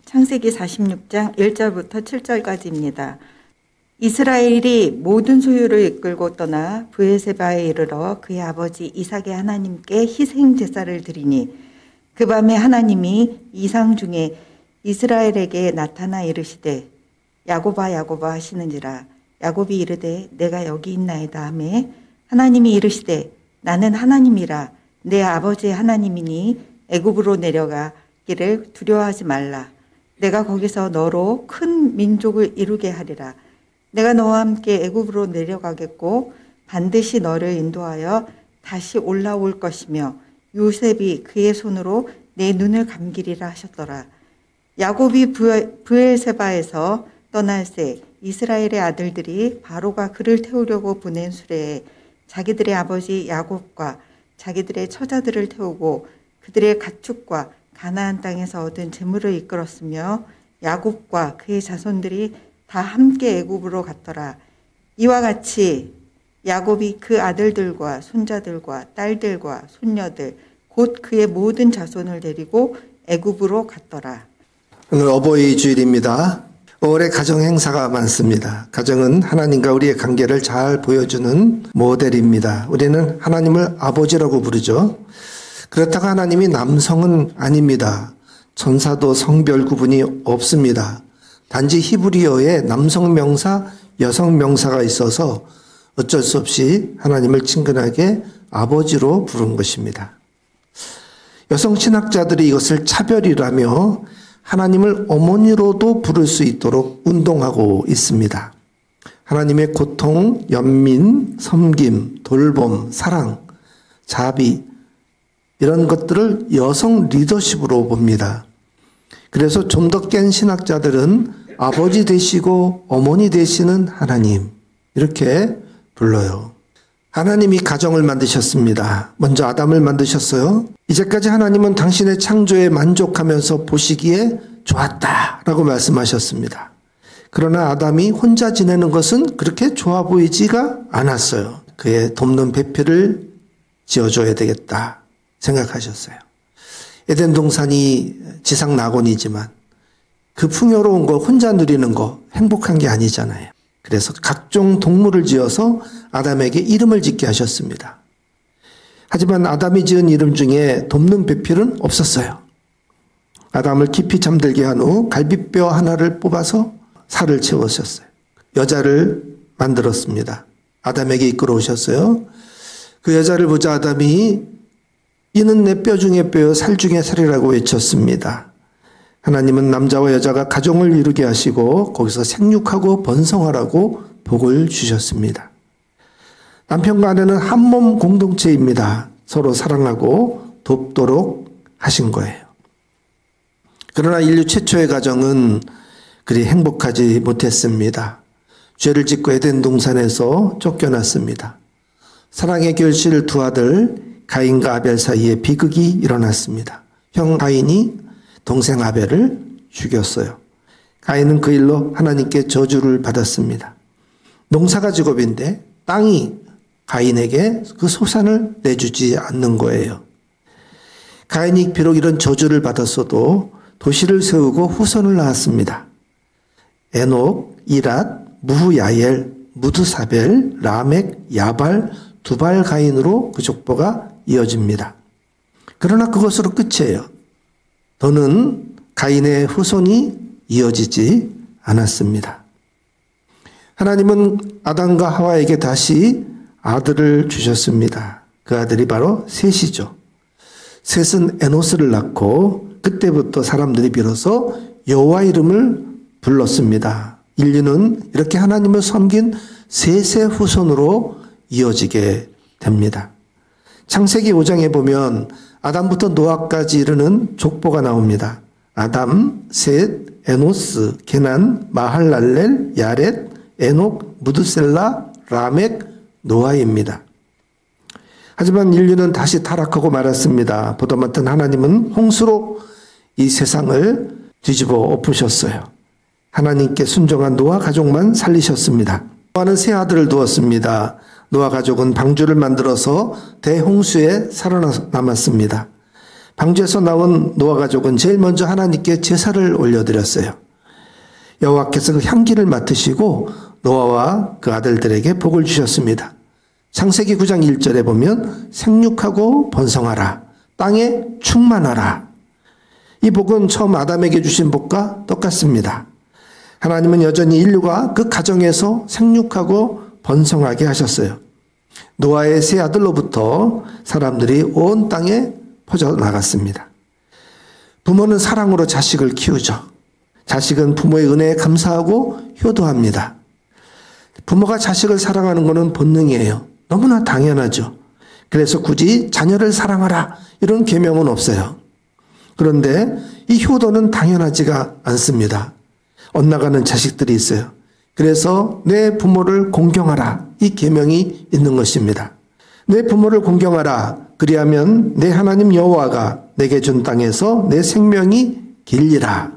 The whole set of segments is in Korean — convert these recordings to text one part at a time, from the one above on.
창세기 46장 1절부터 7절까지입니다. 이스라엘이 모든 소유를 이끌고 떠나 브에세바에 이르러 그의 아버지 이삭의 하나님께 희생 제사를 드리니 그 밤에 하나님이 이상 중에 이스라엘에게 나타나 이르시되 야곱아 야곱아 하시는지라. 야곱이 이르되 내가 여기 있나이다 하매 하나님이 이르시되 나는 하나님이라 내 아버지의 하나님이니 애굽으로 내려가기를 두려워하지 말라. 내가 거기서 너로 큰 민족을 이루게 하리라. 내가 너와 함께 애굽으로 내려가겠고 반드시 너를 인도하여 다시 올라올 것이며 요셉이 그의 손으로 내 눈을 감기리라 하셨더라. 야곱이 브엘세바에서 떠날새 이스라엘의 아들들이 바로가 그를 태우려고 보낸 수레에 자기들의 아버지 야곱과 자기들의 처자들을 태우고 그들의 가축과 가나안 땅에서 얻은 재물을 이끌었으며 야곱과 그의 자손들이 다 함께 애굽으로 갔더라. 이와 같이 야곱이 그 아들들과 손자들과 딸들과 손녀들 곧 그의 모든 자손을 데리고 애굽으로 갔더라. 오늘 어버이 주일입니다. 5월에 가정 행사가 많습니다. 가정은 하나님과 우리의 관계를 잘 보여주는 모델입니다. 우리는 하나님을 아버지라고 부르죠. 그렇다고 하나님이 남성은 아닙니다. 천사도 성별 구분이 없습니다. 단지 히브리어에 남성 명사, 여성 명사가 있어서 어쩔 수 없이 하나님을 친근하게 아버지로 부른 것입니다. 여성 신학자들이 이것을 차별이라며 하나님을 어머니로도 부를 수 있도록 운동하고 있습니다. 하나님의 고통, 연민, 섬김, 돌봄, 사랑, 자비 이런 것들을 여성 리더십으로 봅니다. 그래서 좀 더 깬 신학자들은 아버지 되시고 어머니 되시는 하나님 이렇게 불러요. 하나님이 가정을 만드셨습니다. 먼저 아담을 만드셨어요. 이제까지 하나님은 당신의 창조에 만족하면서 보시기에 좋았다라고 말씀하셨습니다. 그러나 아담이 혼자 지내는 것은 그렇게 좋아 보이지가 않았어요. 그의 돕는 배필을 지어줘야 되겠다 생각하셨어요. 에덴 동산이 지상 낙원이지만 그 풍요로운 거 혼자 누리는 거 행복한 게 아니잖아요. 그래서 각종 동물을 지어서 아담에게 이름을 짓게 하셨습니다. 하지만 아담이 지은 이름 중에 돕는 배필은 없었어요. 아담을 깊이 잠들게 한 후 갈비뼈 하나를 뽑아서 살을 채우셨어요. 여자를 만들었습니다. 아담에게 이끌어 오셨어요. 그 여자를 보자 아담이 이는 내 뼈 중에 뼈요 살 중에 살이라고 외쳤습니다. 하나님은 남자와 여자가 가정을 이루게 하시고 거기서 생육하고 번성하라고 복을 주셨습니다. 남편과 아내는 한 몸 공동체입니다. 서로 사랑하고 돕도록 하신 거예요. 그러나 인류 최초의 가정은 그리 행복하지 못했습니다. 죄를 짓고 에덴 동산에서 쫓겨났습니다. 사랑의 결실 두 아들 가인과 아벨 사이에 비극이 일어났습니다. 형 가인이 동생 아벨을 죽였어요. 가인은 그 일로 하나님께 저주를 받았습니다. 농사가 직업인데 땅이 가인에게 그 소산을 내주지 않는 거예요. 가인이 비록 이런 저주를 받았어도 도시를 세우고 후손을 낳았습니다. 에녹, 이랏, 무후야엘, 무드사벨, 라멕, 야발, 두발 가인으로 그 족보가 이어집니다. 그러나 그것으로 끝이에요. 더는 가인의 후손이 이어지지 않았습니다. 하나님은 아담과 하와에게 다시 아들을 주셨습니다. 그 아들이 바로 셋이죠. 셋은 에노스를 낳고 그때부터 사람들이 비로소 여호와 이름을 불렀습니다. 인류는 이렇게 하나님을 섬긴 셋의 후손으로 이어지게 됩니다. 창세기 5장에 보면 아담부터 노아까지 이르는 족보가 나옵니다. 아담, 셋, 에노스, 게난, 마할랄렐, 야렛, 에녹, 무드셀라, 라멕, 노아입니다. 하지만 인류는 다시 타락하고 말았습니다. 보다 못한 하나님은 홍수로 이 세상을 뒤집어 엎으셨어요. 하나님께 순종한 노아 가족만 살리셨습니다. 노아는 세 아들을 두었습니다. 노아 가족은 방주를 만들어서 대홍수에 살아남았습니다. 방주에서 나온 노아 가족은 제일 먼저 하나님께 제사를 올려드렸어요. 여호와께서 그 향기를 맡으시고 노아와 그 아들들에게 복을 주셨습니다. 창세기 9장 1절에 보면 생육하고 번성하라, 땅에 충만하라. 이 복은 처음 아담에게 주신 복과 똑같습니다. 하나님은 여전히 인류가 그 가정에서 생육하고 번성하게 하셨어요. 노아의 세 아들로부터 사람들이 온 땅에 퍼져나갔습니다. 부모는 사랑으로 자식을 키우죠. 자식은 부모의 은혜에 감사하고 효도합니다. 부모가 자식을 사랑하는 것은 본능이에요. 너무나 당연하죠. 그래서 굳이 자녀를 사랑하라 이런 계명은 없어요. 그런데 이 효도는 당연하지가 않습니다. 엇나가는 자식들이 있어요. 그래서 내 부모를 공경하라 이 계명이 있는 것입니다. 내 부모를 공경하라 그리하면 내 하나님 여호와가 내게 준 땅에서 내 생명이 길리라.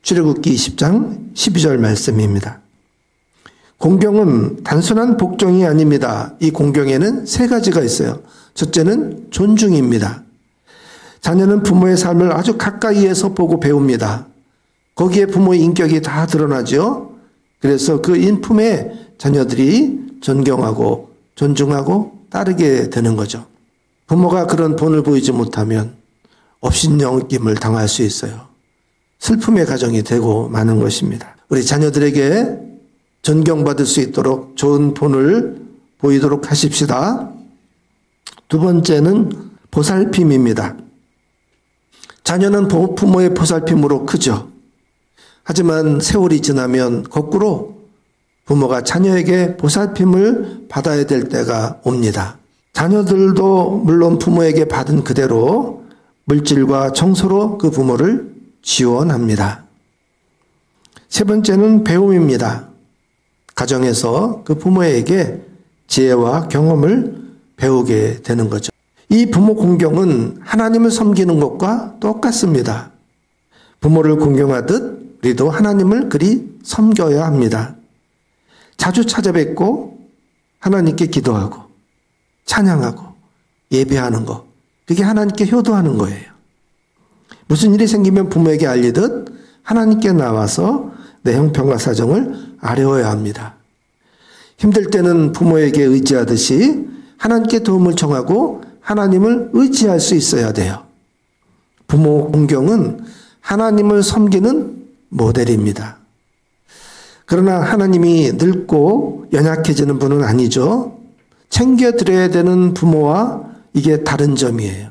출애굽기 20장 12절 말씀입니다. 공경은 단순한 복종이 아닙니다. 이 공경에는 세 가지가 있어요. 첫째는 존중입니다. 자녀는 부모의 삶을 아주 가까이에서 보고 배웁니다. 거기에 부모의 인격이 다 드러나죠. 그래서 그 인품에 자녀들이 존경하고 존중하고 따르게 되는 거죠. 부모가 그런 본을 보이지 못하면 업신여김을 당할 수 있어요. 슬픔의 가정이 되고 마는 것입니다. 우리 자녀들에게 존경받을 수 있도록 좋은 본을 보이도록 하십시다. 두 번째는 보살핌입니다. 자녀는 부모의 보살핌으로 크죠. 하지만 세월이 지나면 거꾸로 부모가 자녀에게 보살핌을 받아야 될 때가 옵니다. 자녀들도 물론 부모에게 받은 그대로 물질과 정서로 그 부모를 지원합니다. 세 번째는 배움입니다. 가정에서 그 부모에게 지혜와 경험을 배우게 되는 거죠. 이 부모 공경은 하나님을 섬기는 것과 똑같습니다. 부모를 공경하듯 우리도 하나님을 그리 섬겨야 합니다. 자주 찾아뵙고 하나님께 기도하고 찬양하고 예배하는 것, 그게 하나님께 효도하는 거예요. 무슨 일이 생기면 부모에게 알리듯 하나님께 나와서 내 형편과 사정을 아뢰어야 합니다. 힘들 때는 부모에게 의지하듯이 하나님께 도움을 청하고 하나님을 의지할 수 있어야 돼요. 부모 공경은 하나님을 섬기는 모델입니다. 그러나 하나님이 늙고 연약해지는 분은 아니죠. 챙겨드려야 되는 부모와 이게 다른 점이에요.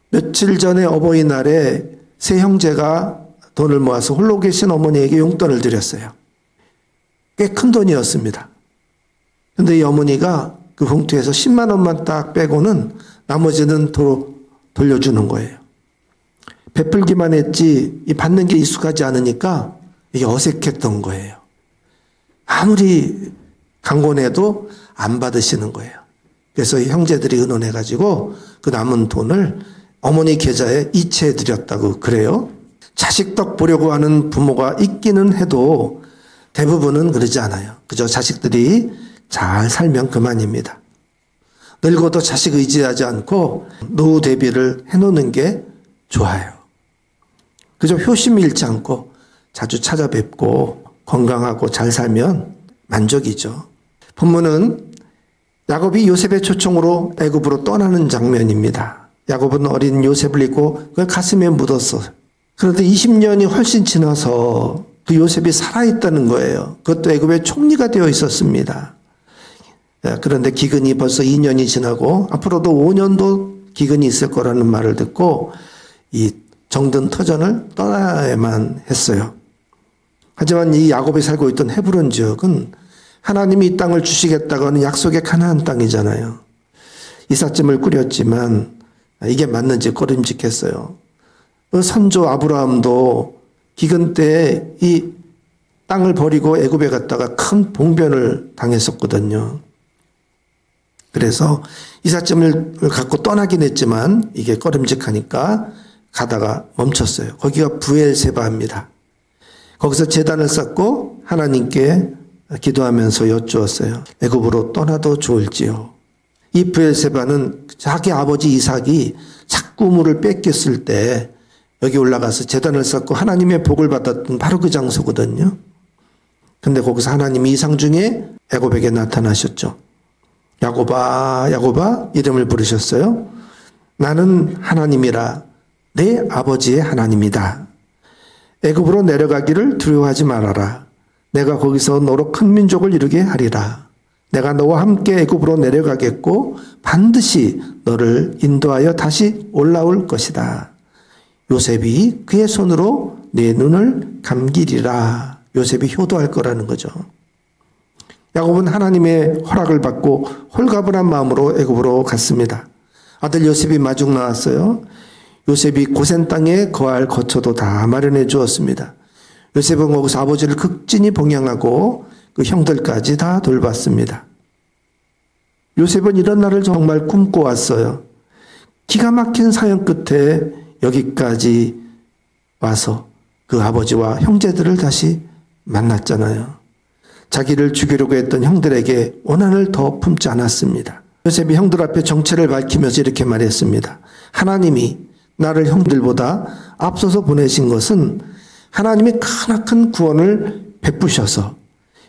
며칠 전에 어버이날에 세 형제가 돈을 모아서 홀로 계신 어머니에게 용돈을 드렸어요. 꽤 큰 돈이었습니다. 그런데 이 어머니가 그 봉투에서 10만 원만 딱 빼고는 나머지는 돌려주는 거예요. 베풀기만 했지 이 받는 게 익숙하지 않으니까 이게 어색했던 거예요. 아무리 강권해도 안 받으시는 거예요. 그래서 이 형제들이 의논해가지고 그 남은 돈을 어머니 계좌에 이체해 드렸다고 그래요. 자식 덕 보려고 하는 부모가 있기는 해도 대부분은 그러지 않아요. 그저 자식들이 잘 살면 그만입니다. 늙어도 자식 의지하지 않고 노후 대비를 해놓는 게 좋아요. 그저 효심이 잃지 않고 자주 찾아뵙고 건강하고 잘 살면 만족이죠. 본문은 야곱이 요셉의 초청으로 애굽으로 떠나는 장면입니다. 야곱은 어린 요셉을 잊고 그걸 가슴에 묻었어요. 그런데 20년이 훨씬 지나서 그 요셉이 살아있다는 거예요. 그것도 애굽의 총리가 되어 있었습니다. 그런데 기근이 벌써 2년이 지나고 앞으로도 5년도 기근이 있을 거라는 말을 듣고 이 정든 터전을 떠나야만 했어요. 하지만 이 야곱이 살고 있던 헤브론 지역은 하나님이 이 땅을 주시겠다고 하는 약속의 가나안 땅이잖아요. 이삿짐을 꾸렸지만 이게 맞는지 꺼림직했어요. 그 선조 아브라함도 기근 때 이 땅을 버리고 애굽에 갔다가 큰 봉변을 당했었거든요. 그래서 이삿짐을 갖고 떠나긴 했지만 이게 꺼림직하니까 가다가 멈췄어요. 거기가 부엘세바입니다. 거기서 제단을 쌓고 하나님께 기도하면서 여쭈었어요. 애굽으로 떠나도 좋을지요. 이 부엘세바는 자기 아버지 이삭이 자꾸 우물을 뺏겼을 때 여기 올라가서 제단을 쌓고 하나님의 복을 받았던 바로 그 장소거든요. 근데 거기서 하나님이 이상 중에 야곱에게 나타나셨죠. 야곱아, 야곱아 이름을 부르셨어요. 나는 하나님이라 내 아버지의 하나님이다. 애굽으로 내려가기를 두려워하지 말아라. 내가 거기서 너로 큰 민족을 이루게 하리라. 내가 너와 함께 애굽으로 내려가겠고 반드시 너를 인도하여 다시 올라올 것이다. 요셉이 그의 손으로 내 눈을 감기리라. 요셉이 효도할 거라는 거죠. 야곱은 하나님의 허락을 받고 홀가분한 마음으로 애굽으로 갔습니다. 아들 요셉이 마중 나왔어요. 요셉이 고센 땅에 거할 거처도 다 마련해 주었습니다. 요셉은 거기서 아버지를 극진히 봉양하고 그 형들까지 다 돌봤습니다. 요셉은 이런 날을 정말 꿈꿔왔어요. 기가 막힌 사연 끝에 여기까지 와서 그 아버지와 형제들을 다시 만났잖아요. 자기를 죽이려고 했던 형들에게 원한을 더 품지 않았습니다. 요셉이 형들 앞에 정체를 밝히면서 이렇게 말했습니다. 하나님이 나를 형들보다 앞서서 보내신 것은 하나님이 크나큰 구원을 베푸셔서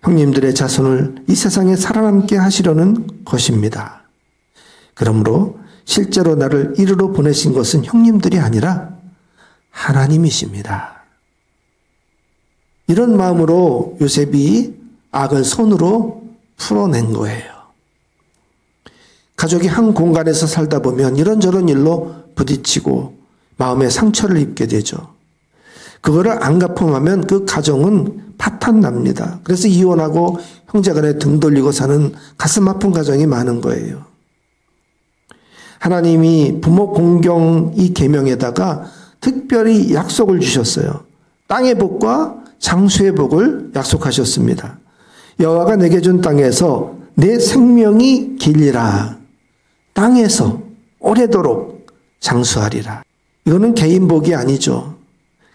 형님들의 자손을 이 세상에 살아남게 하시려는 것입니다. 그러므로 실제로 나를 이리로 보내신 것은 형님들이 아니라 하나님이십니다. 이런 마음으로 요셉이 악을 손으로 풀어낸 거예요. 가족이 한 공간에서 살다 보면 이런저런 일로 부딪히고 마음에 상처를 입게 되죠. 그거를 안 갚음하면 그 가정은 파탄납니다. 그래서 이혼하고 형제간에 등 돌리고 사는 가슴 아픈 가정이 많은 거예요. 하나님이 부모 공경 이 계명에다가 특별히 약속을 주셨어요. 땅의 복과 장수의 복을 약속하셨습니다. 여호와가 내게 준 땅에서 내 생명이 길리라. 땅에서 오래도록 장수하리라. 이거는 개인 복이 아니죠.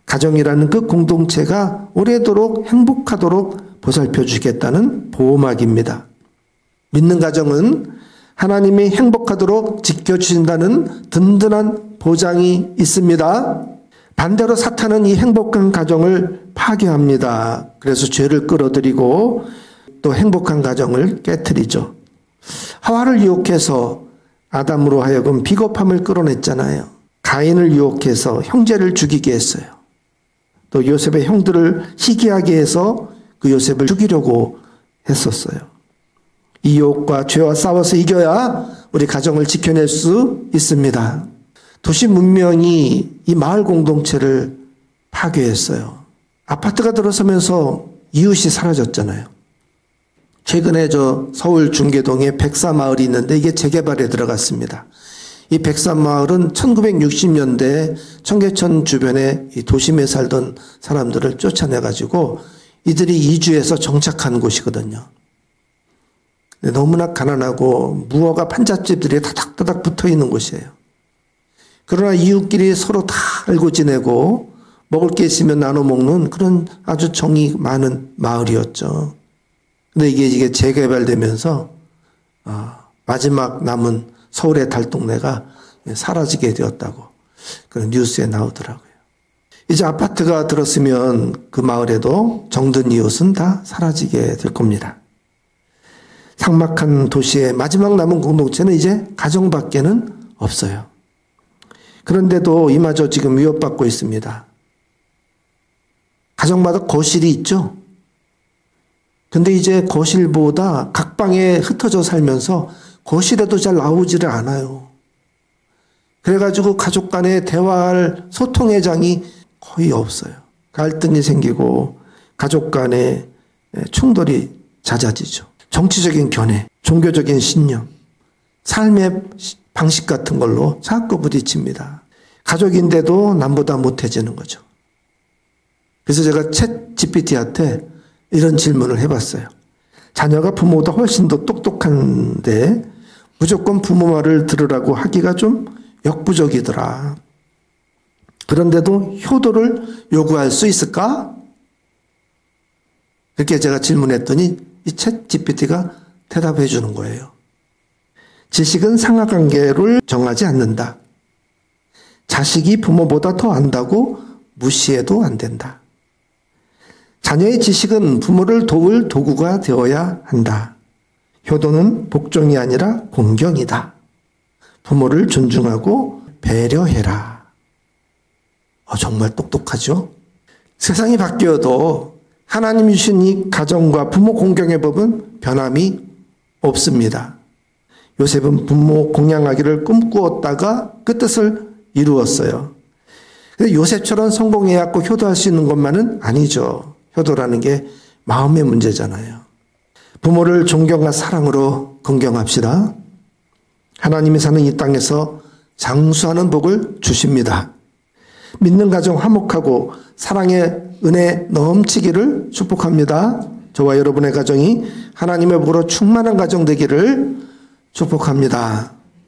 가정이라는 그 공동체가 오래도록 행복하도록 보살펴 주겠다는 보호막입니다. 믿는 가정은 하나님이 행복하도록 지켜주신다는 든든한 보장이 있습니다. 반대로 사탄은 이 행복한 가정을 파괴합니다. 그래서 죄를 끌어들이고 또 행복한 가정을 깨트리죠. 하와를 유혹해서 아담으로 하여금 비겁함을 끌어냈잖아요. 가인을 유혹해서 형제를 죽이게 했어요. 또 요셉의 형들을 시기하게 해서 그 요셉을 죽이려고 했었어요. 이 유혹과 죄와 싸워서 이겨야 우리 가정을 지켜낼 수 있습니다. 도시 문명이 이 마을 공동체를 파괴했어요. 아파트가 들어서면서 이웃이 사라졌잖아요. 최근에 서울 중계동에 백사마을이 있는데 이게 재개발에 들어갔습니다. 이 백사마을은 1960년대 청계천 주변에 이 도심에 살던 사람들을 쫓아내가지고 이들이 이주해서 정착한 곳이거든요. 너무나 가난하고 무허가 판잣집들이 다닥다닥 붙어 있는 곳이에요. 그러나 이웃끼리 서로 다 알고 지내고 먹을 게 있으면 나눠 먹는 그런 아주 정이 많은 마을이었죠. 근데 이게 재개발되면서 마지막 남은 서울의 달동네가 사라지게 되었다고 그런 뉴스에 나오더라고요. 이제 아파트가 들었으면 그 마을에도 정든 이웃은 다 사라지게 될 겁니다. 삭막한 도시의 마지막 남은 공동체는 이제 가정밖에는 없어요. 그런데도 이마저 지금 위협받고 있습니다. 가정마다 거실이 있죠. 근데 이제 거실보다 각 방에 흩어져 살면서 거실에도 잘 나오지를 않아요. 그래가지고 가족 간에 대화할 소통의 장이 거의 없어요. 갈등이 생기고 가족 간에 충돌이 잦아지죠. 정치적인 견해, 종교적인 신념, 삶의 방식 같은 걸로 자꾸 부딪힙니다. 가족인데도 남보다 못해지는 거죠. 그래서 제가 챗 GPT한테 이런 질문을 해봤어요. 자녀가 부모보다 훨씬 더 똑똑한데 무조건 부모 말을 들으라고 하기가 좀 역부족이더라. 그런데도 효도를 요구할 수 있을까? 그렇게 제가 질문했더니 이 챗 GPT가 대답해 주는 거예요. 지식은 상하관계를 정하지 않는다. 자식이 부모보다 더 안다고 무시해도 안 된다. 자녀의 지식은 부모를 도울 도구가 되어야 한다. 효도는 복종이 아니라 공경이다. 부모를 존중하고 배려해라. 정말 똑똑하죠? 세상이 바뀌어도 하나님이 주신 이 가정과 부모 공경의 법은 변함이 없습니다. 요셉은 부모 공양하기를 꿈꾸었다가 그 뜻을 이루었어요. 요셉처럼 성공해갖고 효도할 수 있는 것만은 아니죠. 효도라는 게 마음의 문제잖아요. 부모를 존경과 사랑으로 공경합시다. 하나님이 사는 이 땅에서 장수하는 복을 주십니다. 믿는 가정 화목하고 사랑의 은혜 넘치기를 축복합니다. 저와 여러분의 가정이 하나님의 복으로 충만한 가정 되기를 축복합니다.